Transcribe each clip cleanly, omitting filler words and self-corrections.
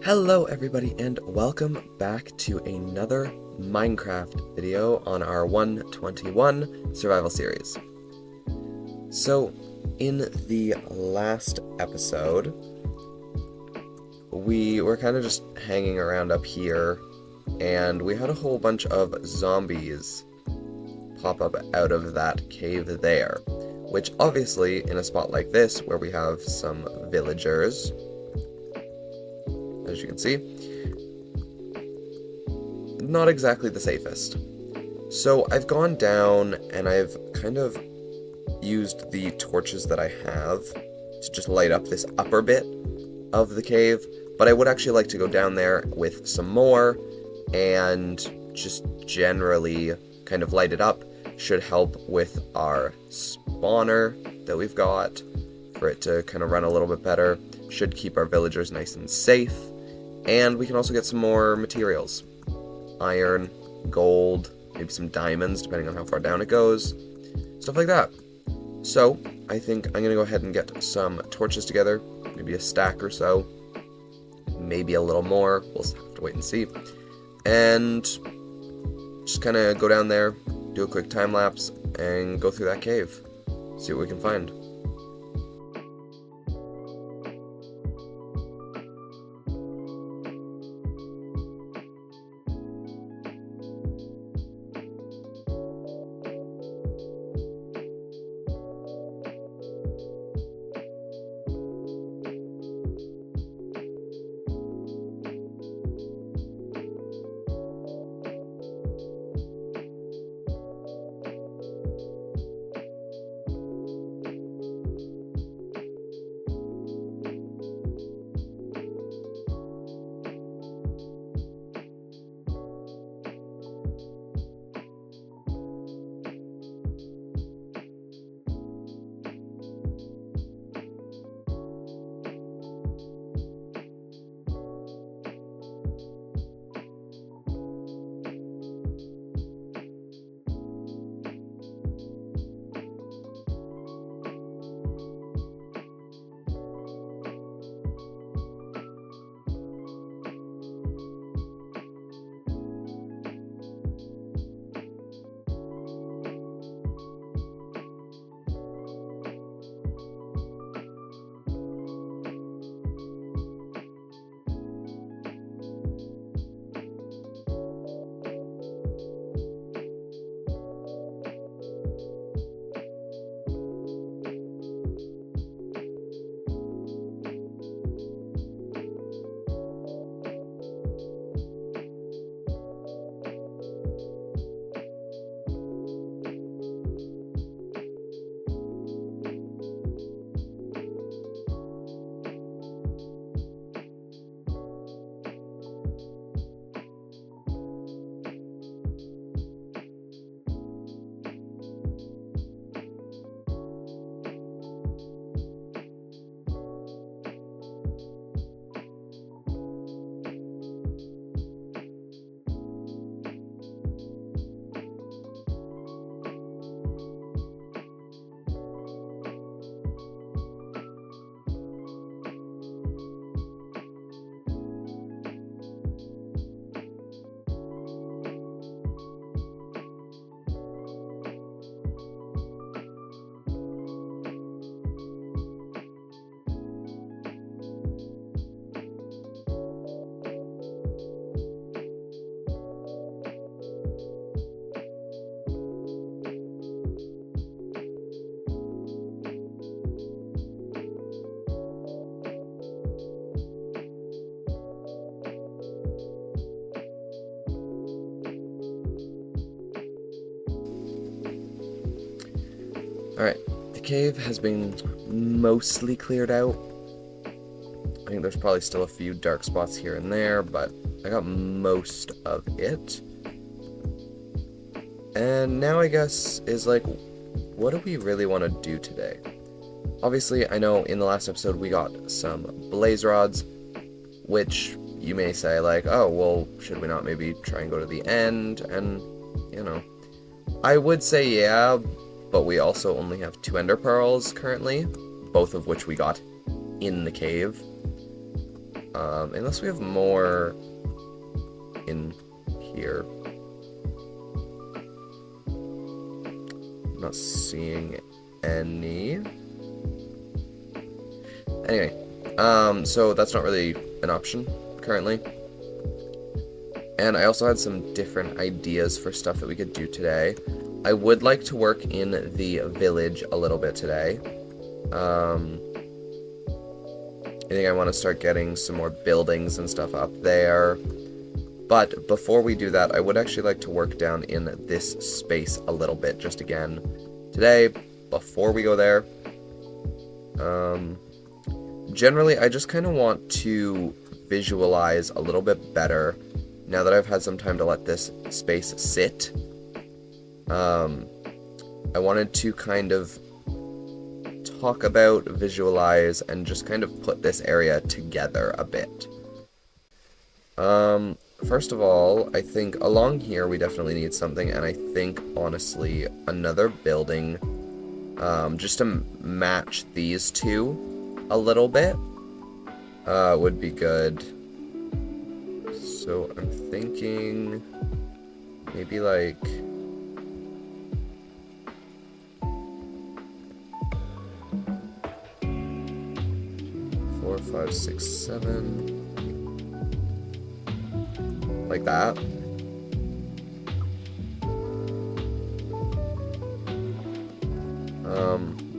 Hello everybody and welcome back to another Minecraft video on our 121 survival series. So, in the last episode, we were kind of just hanging around up here, and we had a whole bunch of zombies pop up out of that cave there, which obviously in a spot like this where we have some villagers, as you can see, not exactly the safest. So I've gone down and I've kind of used the torches that I have to just light up this upper bit of the cave, but I would actually like to go down there with some more and just generally kind of light it up. Should help with our spawner that we've got for it to kind of run a little bit better. Should keep our villagers nice and safe. And we can also get some more materials. Iron, gold, maybe some diamonds, depending on how far down it goes. Stuff like that. So, I think I'm going to go ahead and get some torches together. Maybe a stack or so. Maybe a little more. We'll have to wait and see. And just kind of go down there, do a quick time lapse, and go through that cave. See what we can find. Alright, the cave has been mostly cleared out. I think there's probably still a few dark spots here and there, but I got most of it. And now I guess is like, what do we really want to do today? Obviously, I know in the last episode we got some blaze rods, which you may say like, oh, well, should we not maybe try and go to the end? And, you know, I would say yeah, but we also only have 2 ender pearls currently, both of which we got in the cave. Unless we have more in here. I'm not seeing any. Anyway, so that's not really an option currently. And I also had some different ideas for stuff that we could do today. I would like to work in the village a little bit today. I think I want to start getting some more buildings and stuff up there. But before we do that, I would actually like to work down in this space a little bit, just again, today, before we go there. Generally, I just kind of want to visualize a little bit better now that I've had some time to let this space sit. I wanted to kind of talk about, visualize, and just kind of put this area together a bit. First of all, I think along here we definitely need something, and I think, honestly, another building, just to match these two a little bit, would be good. So I'm thinking maybe like 4, 5, 6, 7. Like that.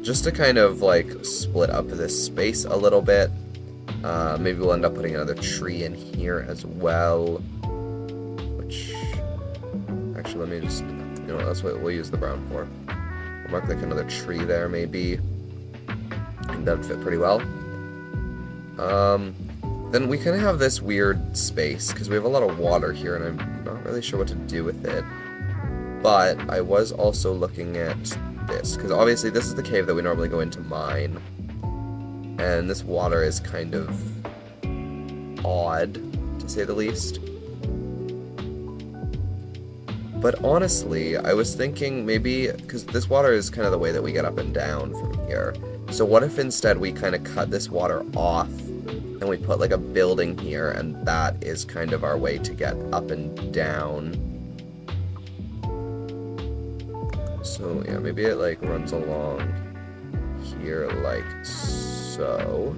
Just to kind of like split up this space a little bit. Maybe we'll end up putting another tree in here as well. Which, actually, let me just, you know, that's what we'll use the brown for. We'll mark like another tree there, maybe. I think that'd fit pretty well. Then we kind of have this weird space, because we have a lot of water here, and I'm not really sure what to do with it. But I was also looking at this, because obviously this is the cave that we normally go into mine. And this water is kind of odd, to say the least. But honestly, I was thinking maybe, because this water is kind of the way that we get up and down from here. So what if instead we kind of cut this water off, and we put like a building here, and that is kind of our way to get up and down. So yeah, maybe it like runs along here like so.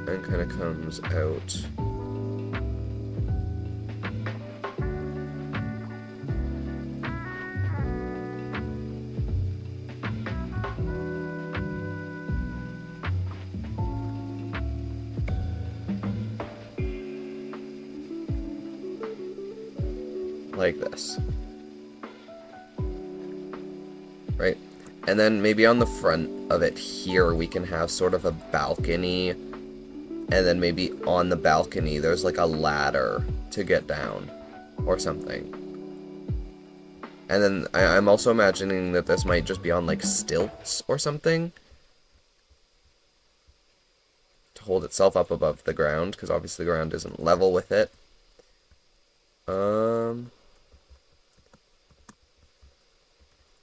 And kind of comes out. Like this. Right? And then maybe on the front of it here, we can have sort of a balcony. And then maybe on the balcony, there's like a ladder to get down. Or something. And then I'm also imagining that this might just be on like stilts or something. To hold itself up above the ground, because obviously the ground isn't level with it.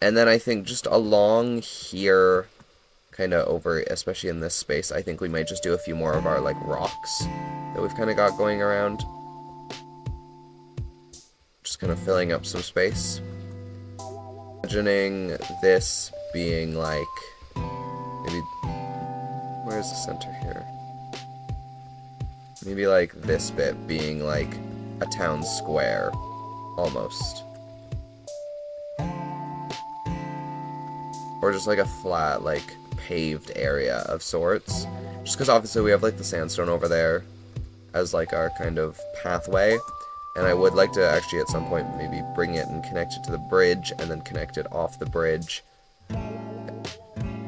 And then I think just along here, kind of over, especially in this space, I think we might just do a few more of our, like, rocks that we've kind of got going around. Just kind of filling up some space. Imagining this being, like, maybe, where's the center here? Maybe, like, this bit being, like, a town square, almost. Or just like a flat, like, paved area of sorts. Just because obviously we have, like, the sandstone over there as, like, our kind of pathway. And I would like to actually at some point maybe bring it and connect it to the bridge and then connect it off the bridge.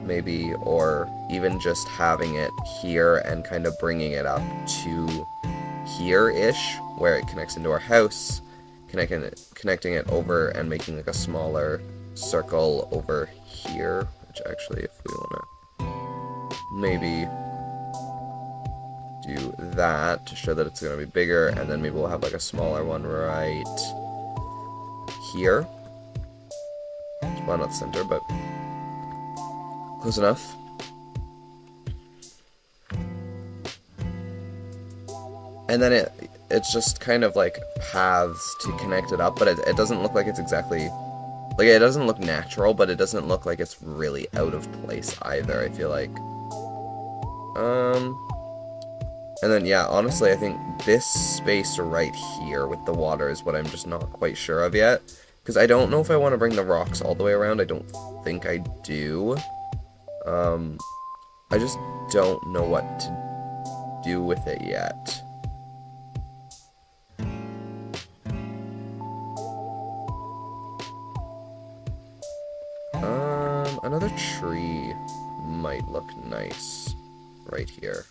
Maybe, or even just having it here and kind of bringing it up to here-ish, where it connects into our house, connecting it over and making, like, a smaller circle over here, which actually, if we want to maybe do that to show that it's going to be bigger, and then maybe we'll have like a smaller one right here. Well, not the center, but close enough. and then it's just kind of like paths to connect it up, but it doesn't look like it's exactly, like, it doesn't look natural, but it doesn't look like it's really out of place either, I feel like. And then, yeah, honestly, I think this space right here with the water is what I'm just not quite sure of yet. Because I don't know if I want to bring the rocks all the way around. I don't think I do. I just don't know what to do with it yet. Another tree might look nice right here.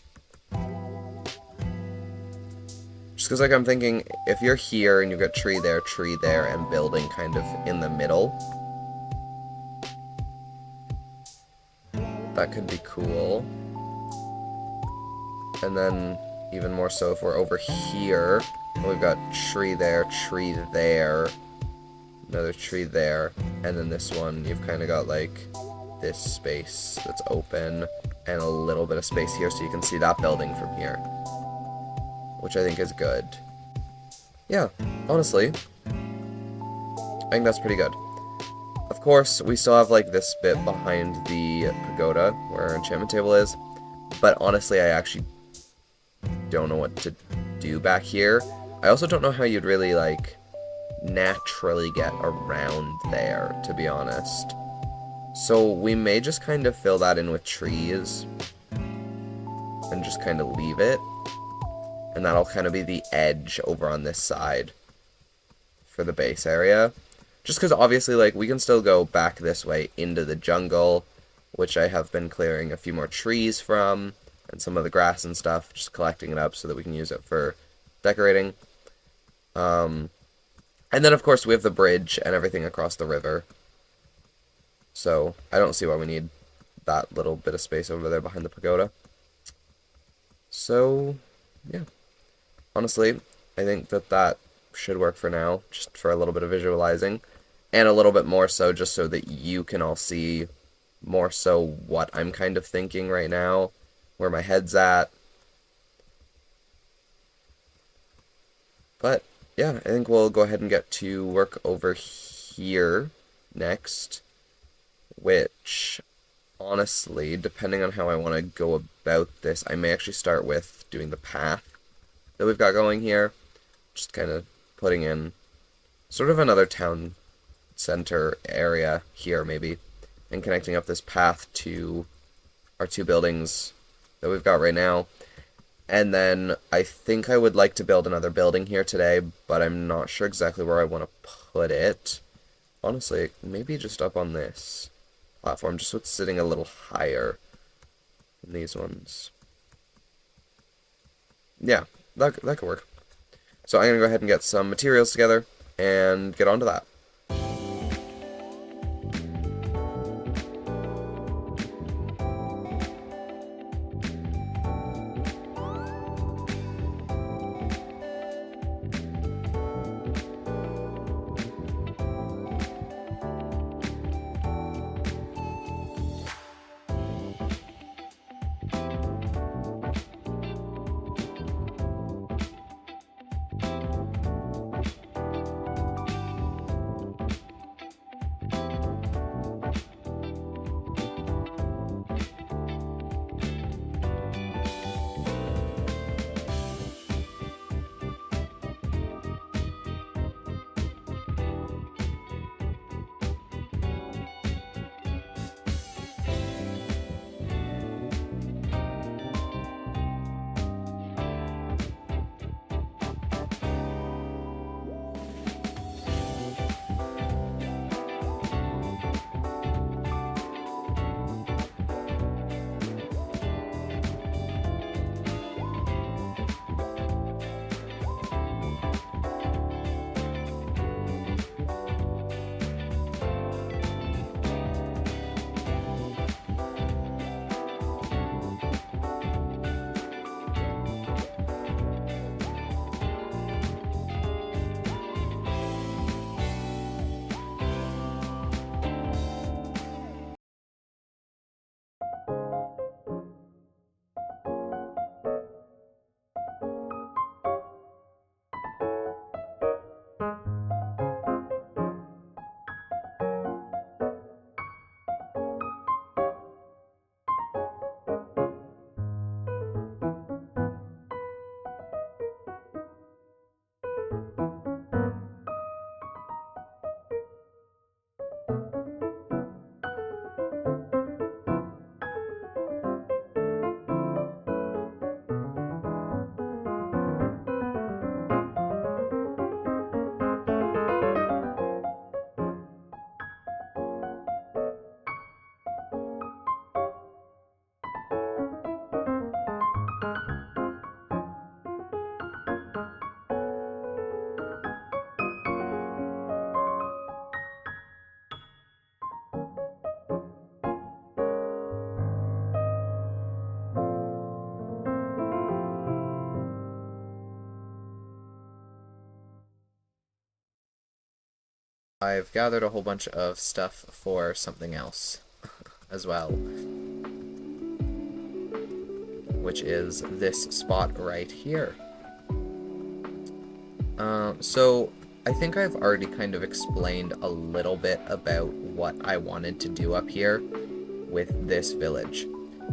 Just because, like, I'm thinking, if you're here and you've got tree there, and building kind of in the middle, that could be cool. And then, even more so if we're over here, we've got tree there, another tree there, and then this one, you've kind of got, like, this space that's open, and a little bit of space here so you can see that building from here, which I think is good. Yeah, honestly, I think that's pretty good. Of course, we still have, like, this bit behind the pagoda where our enchantment table is, but honestly, I actually don't know what to do back here. I also don't know how you'd really, like, naturally get around there, to be honest. So we may just kind of fill that in with trees and just kind of leave it. And that'll kind of be the edge over on this side for the base area. Just because obviously, like, we can still go back this way into the jungle, which I have been clearing a few more trees from, and some of the grass and stuff, just collecting it up so that we can use it for decorating. And then, of course, we have the bridge and everything across the river. So, I don't see why we need that little bit of space over there behind the pagoda. So, yeah. Honestly, I think that should work for now, just for a little bit of visualizing. And a little bit more so just so that you can all see more so what I'm kind of thinking right now, where my head's at. But, yeah, I think we'll go ahead and get to work over here next, which, honestly, depending on how I want to go about this, I may actually start with doing the path that we've got going here, just kind of putting in sort of another town center area here, maybe, and connecting up this path to our two buildings that we've got right now. And then I think I would like to build another building here today, but I'm not sure exactly where I want to put it. Honestly, maybe just up on this platform, just so it's sitting a little higher than these ones. Yeah, that could work. So I'm going to go ahead and get some materials together and get onto that. I've gathered a whole bunch of stuff for something else as well, which is this spot right here. So I think I've already kind of explained a little bit about what I wanted to do up here with this village.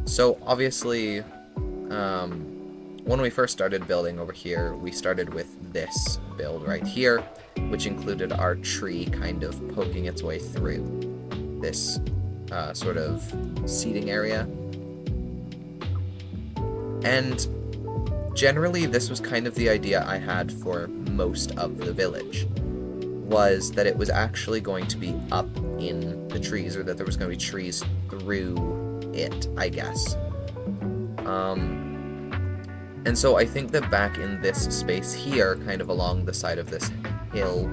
So obviously, when we first started building over here, we started with this build right here, which included our tree kind of poking its way through this sort of seating area. And generally, this was kind of the idea I had for most of the village, was that it was actually going to be up in the trees, or that there was going to be trees through it, I guess. And so I think that back in this space here, kind of along the side of this hill,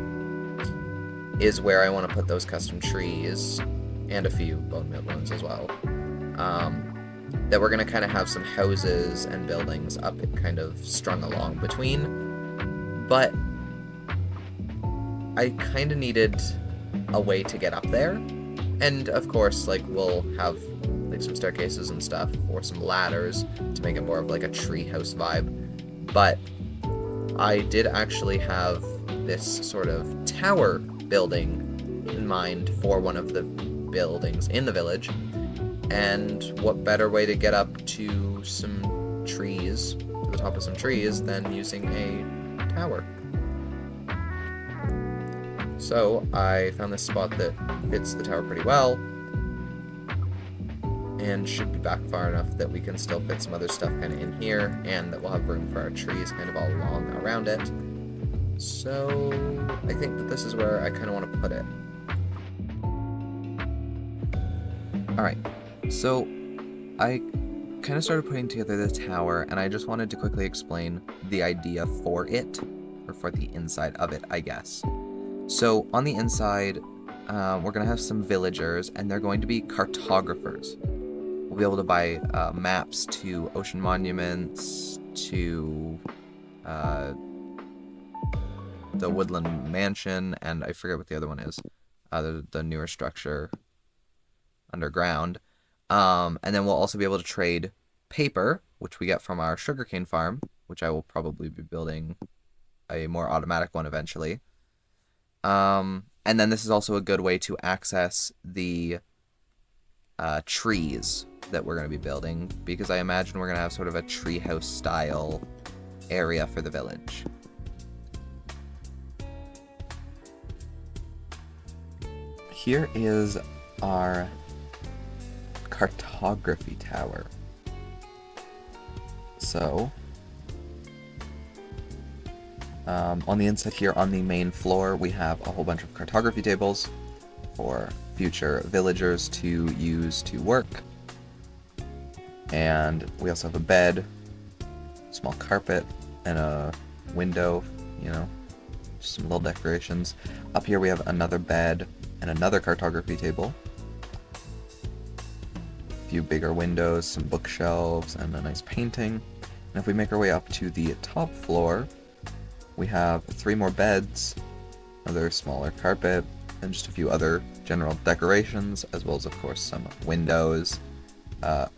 is where I want to put those custom trees, and a few bone meal ones as well. That we're going to kind of have some houses and buildings up kind of strung along between. But I kind of needed a way to get up there. And of course, like, we'll have like some staircases and stuff, or some ladders to make it more of like a treehouse vibe. But I did actually have this sort of tower building in mind for one of the buildings in the village. And what better way to get up to some trees, to the top of some trees, than using a tower? So I found this spot that fits the tower pretty well, and should be back far enough that we can still fit some other stuff kind of in here, and that we'll have room for our trees kind of all along around it. So I think that this is where I kind of want to put it. Alright, so I kind of started putting together the tower, and I just wanted to quickly explain the idea for it, or for the inside of it, I guess. So on the inside, we're going to have some villagers, and they're going to be cartographers. We'll be able to buy maps to ocean monuments, to the woodland mansion, and I forget what the other one is, the newer structure underground. And then we'll also be able to trade paper, which we get from our sugarcane farm, which I will probably be building a more automatic one eventually. And then this is also a good way to access the trees that we're going to be building, because I imagine we're going to have sort of a treehouse style area for the village. Here is our cartography tower. So on the inside here, on the main floor, we have a whole bunch of cartography tables for future villagers to use to work. And we also have a bed, small carpet, and a window, you know, just some little decorations. Up here we have another bed and another cartography table. A few bigger windows, some bookshelves, and a nice painting. And if we make our way up to the top floor, we have 3 more beds, another smaller carpet, and just a few other general decorations, as well as, of course, some windows.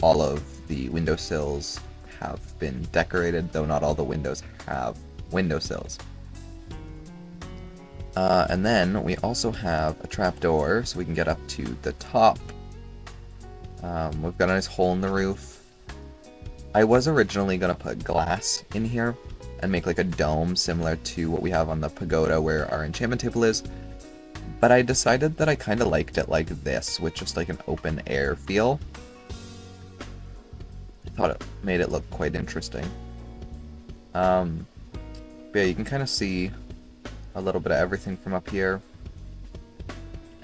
All of the windowsills have been decorated, though not all the windows have windowsills. And then we also have a trapdoor, so we can get up to the top. We've got a nice hole in the roof. I was originally going to put glass in here and make like a dome similar to what we have on the pagoda where our enchantment table is, but I decided that I kind of liked it like this, with just like an open air feel. I thought it made it look quite interesting. But yeah, you can kind of see a little bit of everything from up here.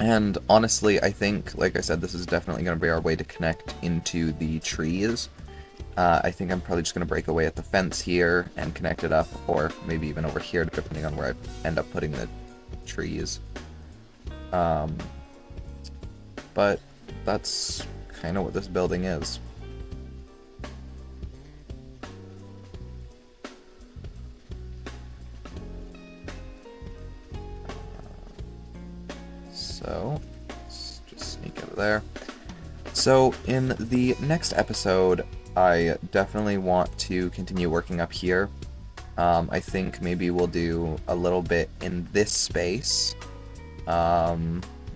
And honestly, I think, like I said, this is definitely going to be our way to connect into the trees. I think I'm probably just going to break away at the fence here and connect it up, or maybe even over here, depending on where I end up putting the trees. But that's kind of what this building is. So let's just sneak over there. So in the next episode, I definitely want to continue working up here. I think maybe we'll do a little bit in this space.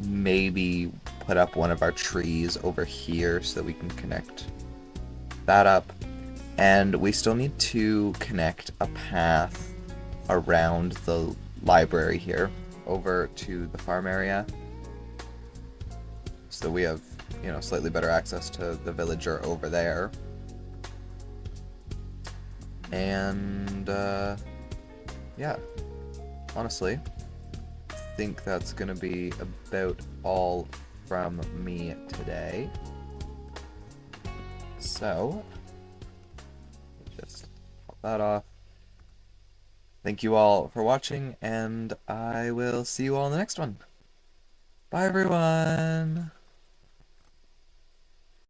Maybe put up one of our trees over here so that we can connect that up. And we still need to connect a path around the library here over to the farm area. So we have, slightly better access to the villager over there. And, yeah, honestly, I think that's gonna be about all from me today. So, just pop that off. Thank you all for watching, and I will see you all in the next one. Bye, everyone!